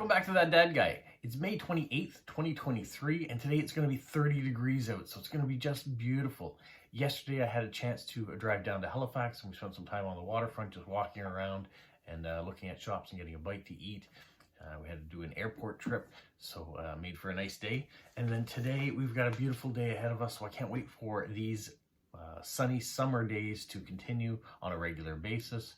Welcome back to That Dad Guy. It's May 28th, 2023, and today it's going to be 30 degrees out, so it's going to be just beautiful. Yesterday I had a chance to drive down to Halifax, and we spent some time on the waterfront just walking around and looking at shops and getting a bite to eat. We had to do an airport trip, so made for a nice day. And then today we've got a beautiful day ahead of us, so I can't wait for these sunny summer days to continue on a regular basis.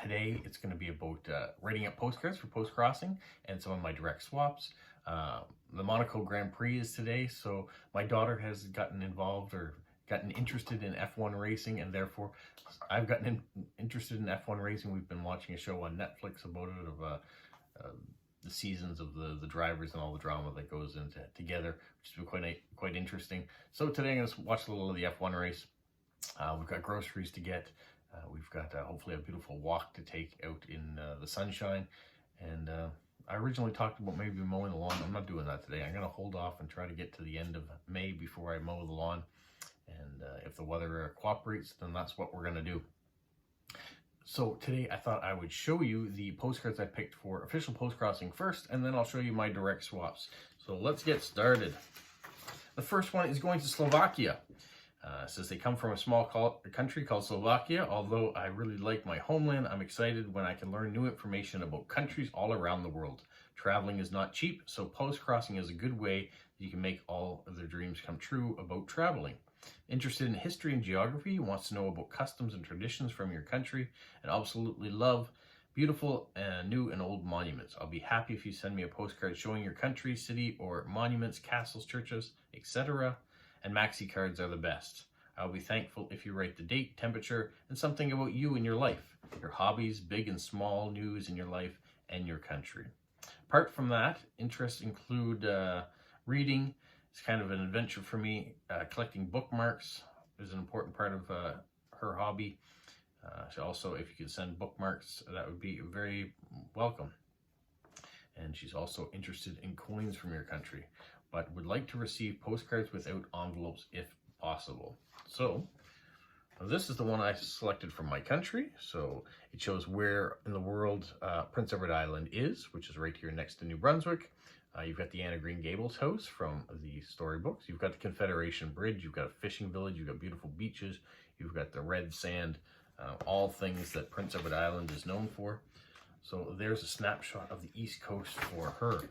Today it's going to be about writing up postcards for Postcrossing and some of my direct swaps. The Monaco Grand Prix is today, so my daughter has gotten involved or gotten interested in F1 racing, and therefore I've gotten interested in F1 racing. We've been watching a show on Netflix about it of the seasons of the drivers and all the drama that goes into together, which has been quite interesting. So today I'm going to watch a little of the F1 race. We've got groceries to get. We've got hopefully a beautiful walk to take out in the sunshine. And I originally talked about maybe mowing the lawn. I'm not doing that today. I'm going to hold off and try to get to the end of May before I mow the lawn. And if the weather cooperates, then that's what we're going to do. So today I thought I would show you the postcards I picked for official postcrossing first, and then I'll show you my direct swaps. So let's get started. The first one is going to Slovakia. It says they come from a small country called Slovakia. Although I really like my homeland, I'm excited when I can learn new information about countries all around the world. Traveling is not cheap, so postcrossing is a good way that you can make all of their dreams come true about traveling. Interested in history and geography, wants to know about customs and traditions from your country, and absolutely love beautiful new and old monuments. I'll be happy if you send me a postcard showing your country, city, or monuments, castles, churches, etc. And maxi cards are the best. I'll be thankful if you write the date, temperature, and something about you and your life, your hobbies, big and small news in your life and your country. Apart from that, interests include reading. It's kind of an adventure for me. Collecting bookmarks is an important part of her hobby. So also, if you could send bookmarks, that would be very welcome. And she's also interested in coins from your country, but would like to receive postcards without envelopes if possible. So this is the one I selected from my country. So it shows where in the world Prince Edward Island is, which is right here next to New Brunswick. You've got the Anna Green Gables house from the storybooks. You've got the Confederation Bridge. You've got a fishing village. You've got beautiful beaches. You've got the red sand, all things that Prince Edward Island is known for. So there's a snapshot of the East Coast for her.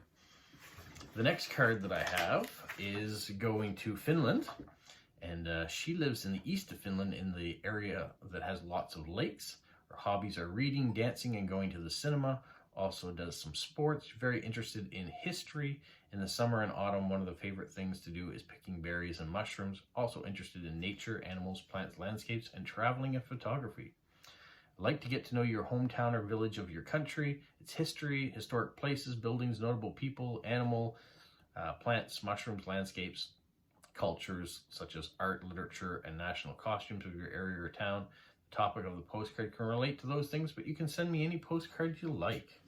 The next card that I have is going to Finland, and she lives in the east of Finland in the area that has lots of lakes. Her hobbies are reading, dancing, and going to the cinema. Also does some sports. Very interested in history. In the summer and autumn, one of the favorite things to do is picking berries and mushrooms. Also interested in nature, animals, plants, landscapes, and traveling and photography. I'd like to get to know your hometown or village of your country, its history, historic places, buildings, notable people, animal, plants, mushrooms, landscapes, cultures such as art, literature, and national costumes of your area or town. The topic of the postcard can relate to those things, but you can send me any postcard you like.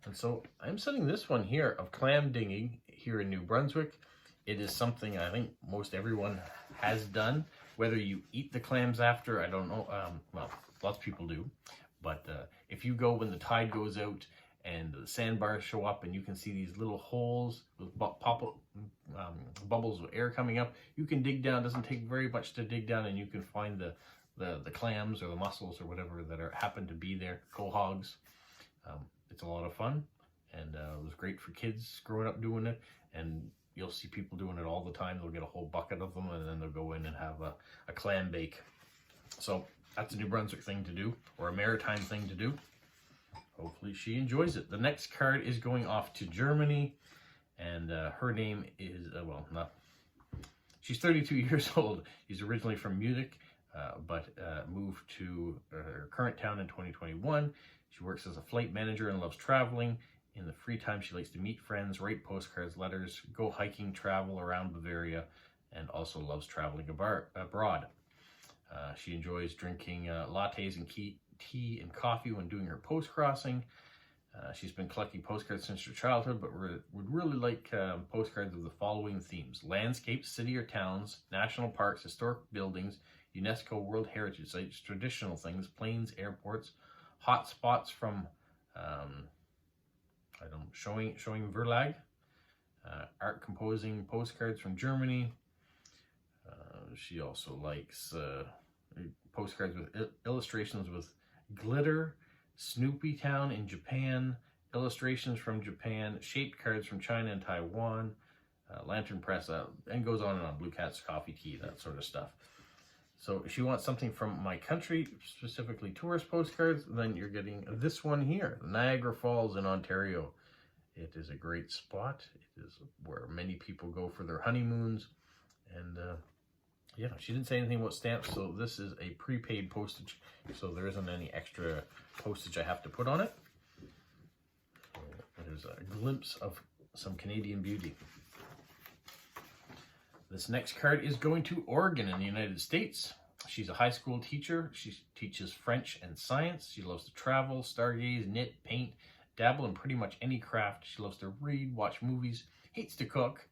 And so I'm sending this one here of clam dinging here in New Brunswick. It is something I think most everyone has done. Whether you eat the clams after, I don't know. Well, lots of people do. But if you go when the tide goes out and the sandbars show up and you can see these little holes with bubbles of air coming up, you can dig down. It doesn't take very much to dig down, and you can find the clams or the mussels or whatever that happen to be there, quahogs. It's a lot of fun, and it was great for kids growing up doing it, and you'll see people doing it all the time. They'll get a whole bucket of them, and then they'll go in and have a clam bake. So that's a New Brunswick thing to do, or a maritime thing to do. Hopefully she enjoys it. The next card is going off to Germany, and her name is, she's 32 years old. She's originally from Munich, but moved to her current town in 2021. She works as a flight manager and loves traveling. In the free time, she likes to meet friends, write postcards, letters, go hiking, travel around Bavaria, and also loves traveling abroad. She enjoys drinking lattes and tea and coffee when doing her postcrossing. She's been collecting postcards since her childhood, but would really like postcards of the following themes: landscapes, city or towns, national parks, historic buildings, UNESCO World Heritage Sites, traditional things, planes, airports, hot spots from item showing Verlag, art composing postcards from Germany. She also likes postcards with illustrations with glitter, Snoopy Town in Japan, illustrations from Japan, shaped cards from China and Taiwan, lantern press, and goes on and on, Blue Cats, coffee, tea, that sort of stuff. So if you want something from my country, specifically tourist postcards, then you're getting this one here, Niagara Falls in Ontario. It is a great spot. It is where many people go for their honeymoons. And yeah, she didn't say anything about stamps, so this is a prepaid postage. So there isn't any extra postage I have to put on it. So there's a glimpse of some Canadian beauty. This next card is going to Oregon in the United States. She's a high school teacher. She teaches French and science. She loves to travel, stargaze, knit, paint, dabble in pretty much any craft. She loves to read, watch movies, hates to cook,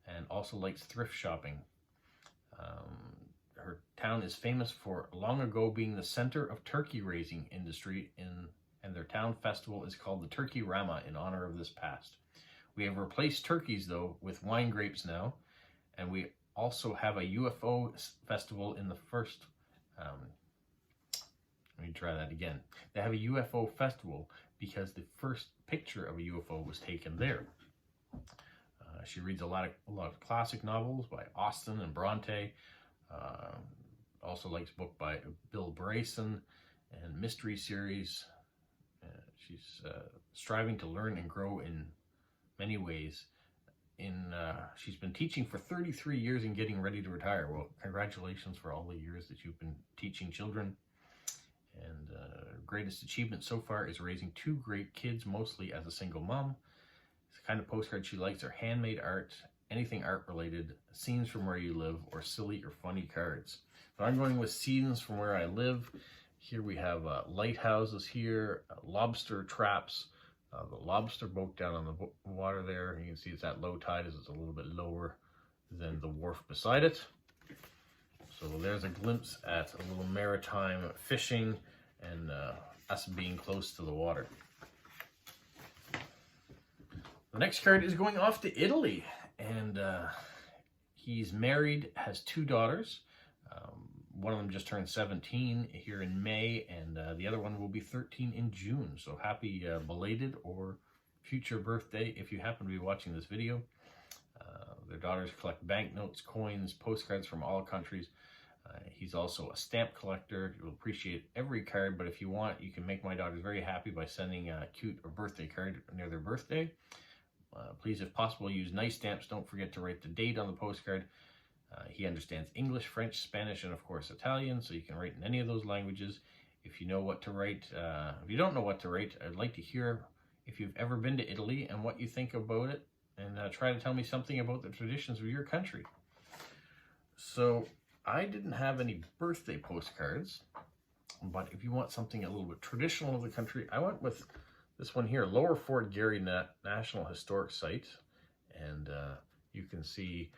and also likes thrift shopping. Her town is famous for long ago being the center of turkey raising industry, and their town festival is called the Turkey Rama in honor of this past. We have replaced turkeys, though, with wine grapes now, and we also have a UFO festival in the first, let me try that again. They have a UFO festival because the first picture of a UFO was taken there. She reads a lot of classic novels by Austen and Bronte. Also likes book by Bill Bryson and mystery series. She's striving to learn and grow in many ways. She's been teaching for 33 years and getting ready to retire. Well, congratulations for all the years that you've been teaching children. And greatest achievement so far is raising 2 great kids, mostly as a single mom. The kind of postcards she likes are handmade art, anything art related, scenes from where you live, or silly or funny cards. So I'm going with scenes from where I live. Here we have lighthouses here, lobster traps, the lobster boat down on the water there. You can see it's at low tide as it's a little bit lower than the wharf beside it. So there's a glimpse at a little maritime fishing and us being close to the water. The next card is going off to Italy, and he's married, has 2 daughters. One of them just turned 17 here in May, and the other one will be 13 in June. So happy belated or future birthday if you happen to be watching this video. Their daughters collect banknotes, coins, postcards from all countries. He's also a stamp collector. You'll appreciate every card, but if you want, you can make my daughters very happy by sending a cute birthday card near their birthday. Please, if possible, use nice stamps. Don't forget to write the date on the postcard. He understands English, French, Spanish, and of course Italian, so you can write in any of those languages. If you know what to write, if you don't know what to write, I'd like to hear if you've ever been to Italy and what you think about it, and try to tell me something about the traditions of your country. So I didn't have any birthday postcards, but if you want something a little bit traditional of the country, I went with this one here, Lower Fort Garry National Historic Site, and you can see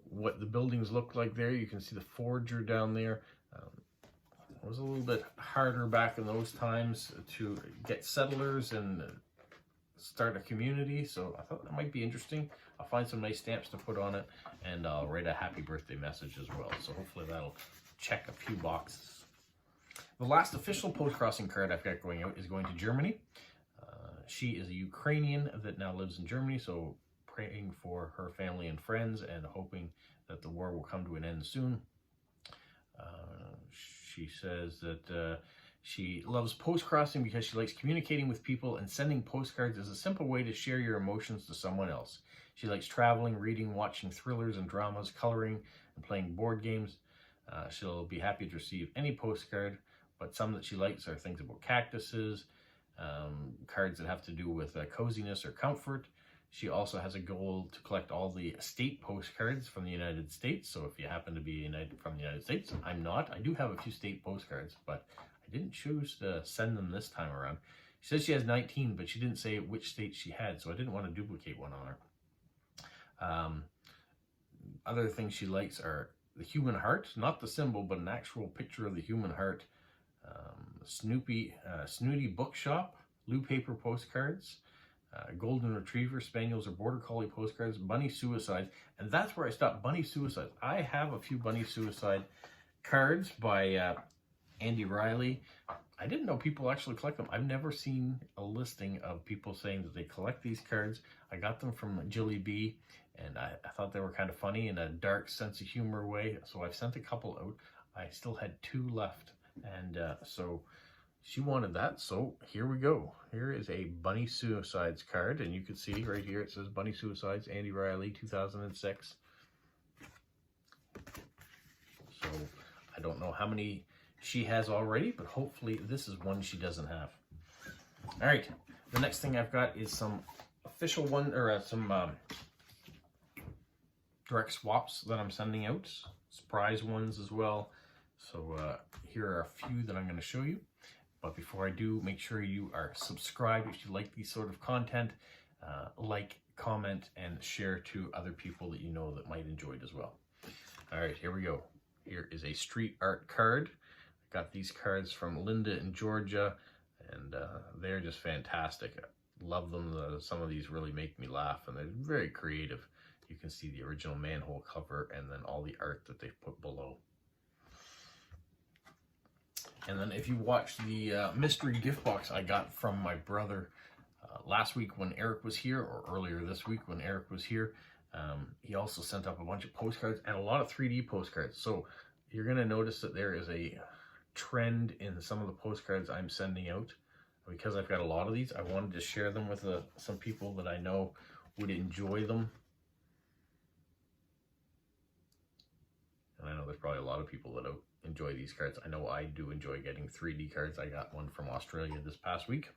what the buildings look like there. You can see the forger down there. It was a little bit harder back in those times to get settlers and start a community, so I thought that might be interesting. I'll find some nice stamps to put on it, and I'll write a happy birthday message as well, so hopefully that'll check a few boxes. The last official post-crossing card I've got going out is going to Germany. She is a Ukrainian that now lives in Germany, so praying for her family and friends and hoping that the war will come to an end soon. She says that she loves post-crossing because she likes communicating with people, and sending postcards is a simple way to share your emotions to someone else. She likes traveling, reading, watching thrillers and dramas, coloring, and playing board games. She'll be happy to receive any postcard, but some that she likes are things about cactuses, cards that have to do with coziness or comfort. She also has a goal to collect all the state postcards from the United States. So if you happen to be from the United States, I'm not. I do have a few state postcards, but I didn't choose to send them this time around. She says she has 19, but she didn't say which state she had, so I didn't want to duplicate one on her. Other things she likes are the human heart, not the symbol, but an actual picture of the human heart. Snooty bookshop, Lou paper postcards, Golden Retriever, Spaniels, or Border Collie postcards, Bunny Suicides, and that's where I stopped, Bunny Suicides. I have a few Bunny Suicide cards by Andy Riley. I didn't know people actually collect them. I've never seen a listing of people saying that they collect these cards. I got them from Jilly B, and I thought they were kind of funny in a dark sense of humor way, so I've sent a couple out. I still had 2 left, and so she wanted that, so here we go. Here is a Bunny Suicides card, and you can see right here it says Bunny Suicides, Andy Riley, 2006. So I don't know how many she has already, but hopefully this is one she doesn't have. All right, the next thing I've got is some official one, or some direct swaps that I'm sending out, surprise ones as well. So here are a few that I'm going to show you. But before I do, make sure you are subscribed if you like these sort of content. Like, comment, and share to other people that you know that might enjoy it as well. All right, here we go. Here is a street art card. I got these cards from Linda in Georgia, and they're just fantastic. I love them. Some of these really make me laugh, and they're very creative. You can see the original manhole cover and then all the art that they've put below. And then if you watch the mystery gift box I got from my brother last week when Eric was here, or earlier this week when Eric was here, he also sent up a bunch of postcards and a lot of 3D postcards. So you're going to notice that there is a trend in some of the postcards I'm sending out. Because I've got a lot of these, I wanted to share them with some people that I know would enjoy them. And I know there's probably a lot of people that enjoy these cards. I know I do enjoy getting 3D cards. I got one from Australia this past week.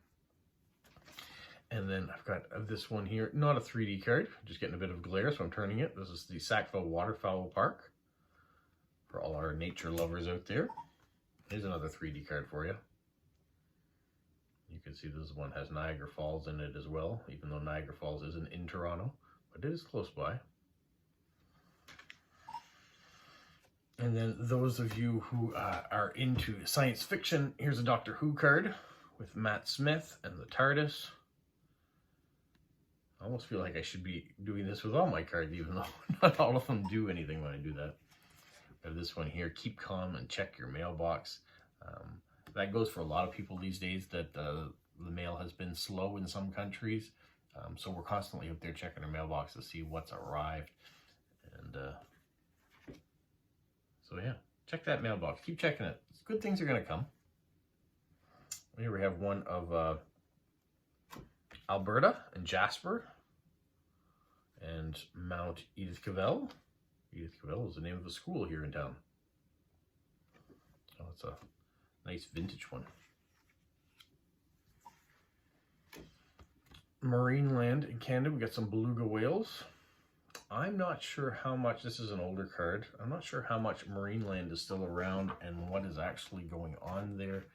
And then I've got this one here, not a 3D card, just getting a bit of glare, so I'm turning it. This is the Sackville Waterfowl Park for all our nature lovers out there. Here's another 3D card for you. You can see this one has Niagara Falls in it as well, even though Niagara Falls isn't in Toronto, but it is close by. And then those of you who are into science fiction, here's a Doctor Who card with Matt Smith and the TARDIS. I almost feel like I should be doing this with all my cards, even though not all of them do anything when I do that. I have this one here, keep calm and check your mailbox. That goes for a lot of people these days, that the mail has been slow in some countries. So we're constantly out there checking our mailbox to see what's arrived. And so yeah, check that mailbox. Keep checking it. Good things are going to come. Here we have one of Alberta and Jasper and Mount Edith Cavell. Edith Cavell is the name of the school here in town. Oh, it's a nice vintage one. Marineland in Canada, we got some beluga whales. I'm not sure how much, this is an older card, I'm not sure how much Marineland is still around and what is actually going on there.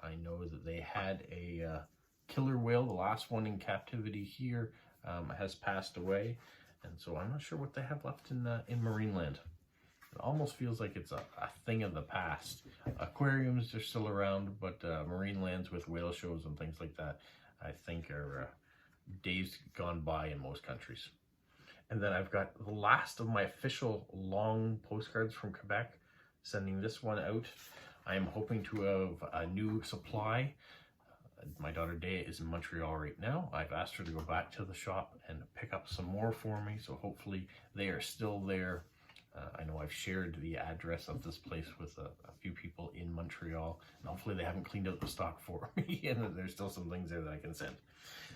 I know that they had a killer whale, the last one in captivity here, has passed away, and so I'm not sure what they have left in Marineland. It almost feels like it's a thing of the past. Aquariums are still around, but Marinelands with whale shows and things like that, I think are days gone by in most countries. And then I've got the last of my official long postcards from Quebec, sending this one out. I am hoping to have a new supply. My daughter Dea is in Montreal right now. I've asked her to go back to the shop and pick up some more for me, so hopefully they are still there. I know I've shared the address of this place with a few people in Montreal, and hopefully they haven't cleaned out the stock for me and that there's still some things there that I can send.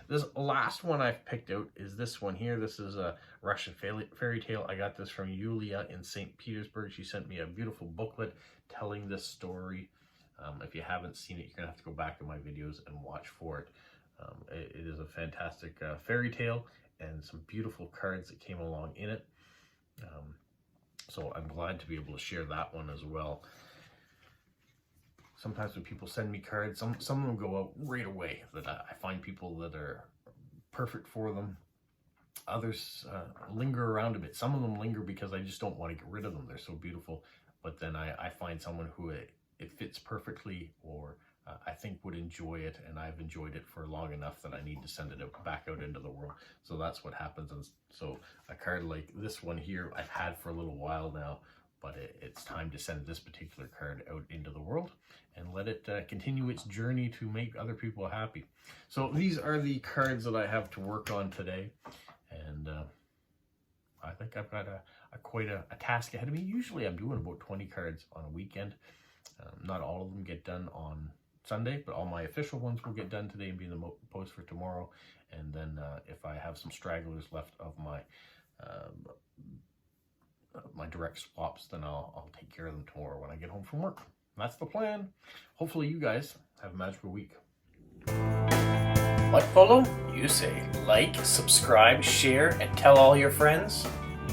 This last one I've picked out is this one here. This is a Russian fairy tale. I got this from Yulia in St. Petersburg. She sent me a beautiful booklet telling this story. If you haven't seen it, you're going to have to go back in my videos and watch for it. It is a fantastic fairy tale and some beautiful cards that came along in it. So I'm glad to be able to share that one as well. Sometimes when people send me cards, some of them go out right away, that I find people that are perfect for them. Others linger around a bit. Some of them linger because I just don't want to get rid of them. They're so beautiful. But then I find someone who it fits perfectly, or I think would enjoy it, and I've enjoyed it for long enough that I need to send it back out into the world. So that's what happens. And so a card like this one here I've had for a little while now, but it's time to send this particular card out into the world and let it continue its journey to make other people happy. So these are the cards that I have to work on today, and I think I've got quite a task ahead of me. Usually I'm doing about 20 cards on a weekend. Not all of them get done on Sunday, but all my official ones will get done today and be in the post for tomorrow. And then if I have some stragglers left of my my direct swaps, then I'll take care of them tomorrow when I get home from work. That's the plan. Hopefully you guys have a magical week. What, Polo? You say like, subscribe, share, and tell all your friends.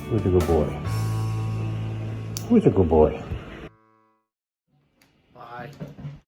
Who's a good boy? Who's a good boy? Bye.